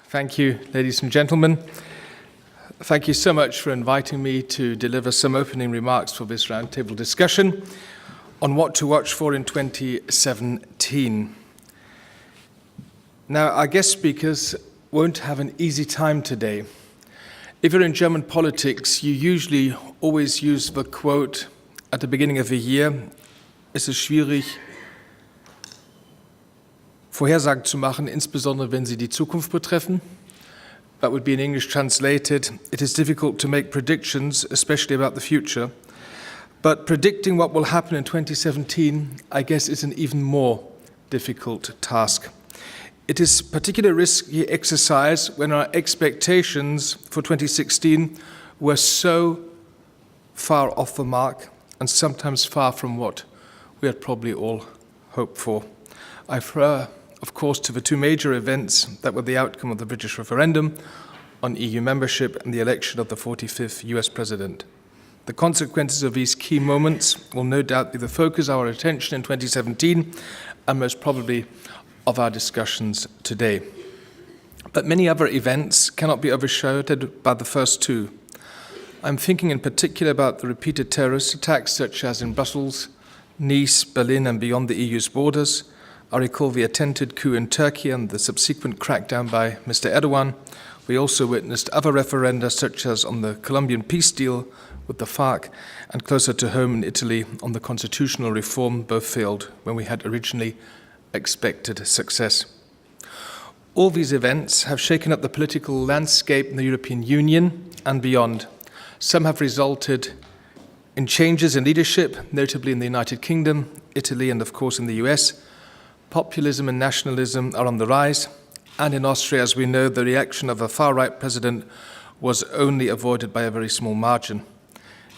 Thank you, ladies and gentlemen. Thank you so much for inviting me to deliver some opening remarks for this roundtable discussion on what to watch for in 2017. Now, our guest speakers won't have an easy time today. If you're in German politics, you usually always use the quote at the beginning of the year, es ist schwierig, Vorhersagen zu machen, insbesondere wenn sie die Zukunft betreffen. That would be in English translated, it is difficult to make predictions, especially about the future. But predicting what will happen in 2017, I guess, is an even more difficult task. It is particularly risky exercise when our expectations for 2016 were so far off the mark and sometimes far from what we had probably all hoped for. I refer, of course, to the two major events that were the outcome of the British referendum on EU membership and the election of the 45th US President. The consequences of these key moments will no doubt be the focus of our attention in 2017 and most probably of our discussions today. But many other events cannot be overshadowed by the first two. I'm thinking in particular about the repeated terrorist attacks such as in Brussels, Nice, Berlin and beyond the EU's borders. I recall the attempted coup in Turkey and the subsequent crackdown by Mr. Erdogan. We also witnessed other referenda such as on the Colombian peace deal with the FARC and closer to home in Italy on the constitutional reform. Both failed when we had originally expected success. All these events have shaken up the political landscape in the European Union and beyond. Some have resulted in changes in leadership, notably in the United Kingdom, Italy and of course in the US. Populism and nationalism are on the rise, and in Austria, as we know, the reaction of a far-right president was only avoided by a very small margin.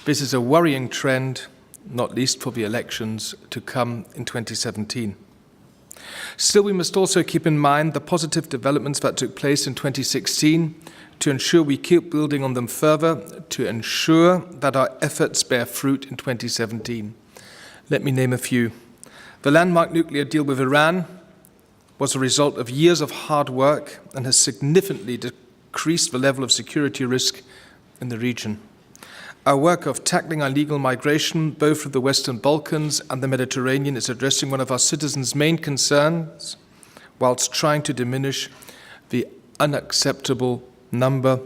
This is a worrying trend, not least for the elections to come in 2017. Still, we must also keep in mind the positive developments that took place in 2016 to ensure we keep building on them further, to ensure that our efforts bear fruit in 2017. Let me name a few. The landmark nuclear deal with Iran was a result of years of hard work and has significantly decreased the level of security risk in the region. Our work of tackling illegal migration, both through the Western Balkans and the Mediterranean, is addressing one of our citizens' main concerns, whilst trying to diminish the unacceptable number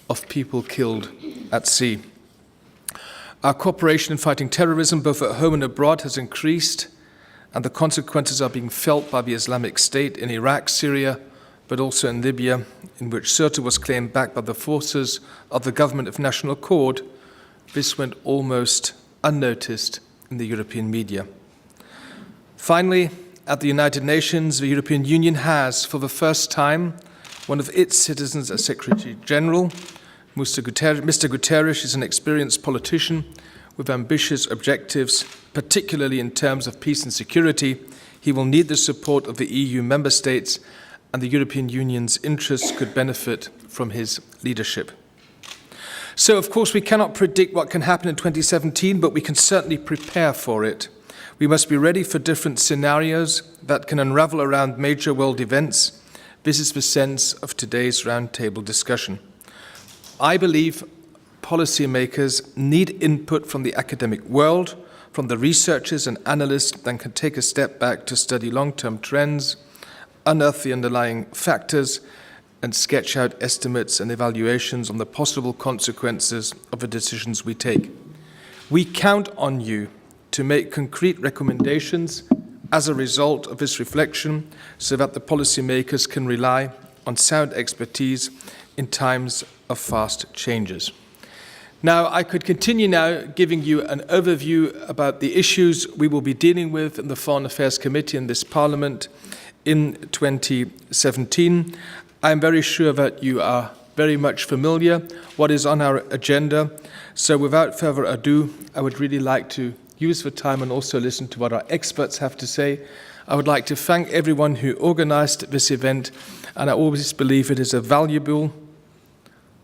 of people killed at sea. Our cooperation in fighting terrorism, both at home and abroad, has increased, and the consequences are being felt by the Islamic State in Iraq, Syria, but also in Libya, in which Sirte was claimed back by the forces of the Government of National Accord. This went almost unnoticed in the European media. Finally, at the United Nations, the European Union has, for the first time, one of its citizens as Secretary General. Mr. Guterres is an experienced politician with ambitious objectives, particularly in terms of peace and security. He will need the support of the EU member states, and the European Union's interests could benefit from his leadership. So, of course, we cannot predict what can happen in 2017, but we can certainly prepare for it. We must be ready for different scenarios that can unravel around major world events. This is the sense of today's roundtable discussion. I believe policymakers need input from the academic world, from the researchers and analysts that can take a step back to study long-term trends, unearth the underlying factors, and sketch out estimates and evaluations on the possible consequences of the decisions we take. We count on you to make concrete recommendations as a result of this reflection so that the policymakers can rely on sound expertise in times of fast changes. Now, I could continue now giving you an overview about the issues we will be dealing with in the Foreign Affairs Committee in this Parliament in 2017. I'm very sure that you are very much familiar what is on our agenda. So without further ado, I would really like to use the time and also listen to what our experts have to say. I would like to thank everyone who organized this event, and I always believe it is a valuable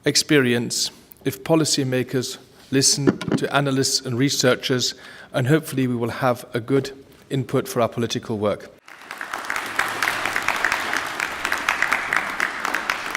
experience if policymakers listen to analysts and researchers, and hopefully we will have a good input for our political work.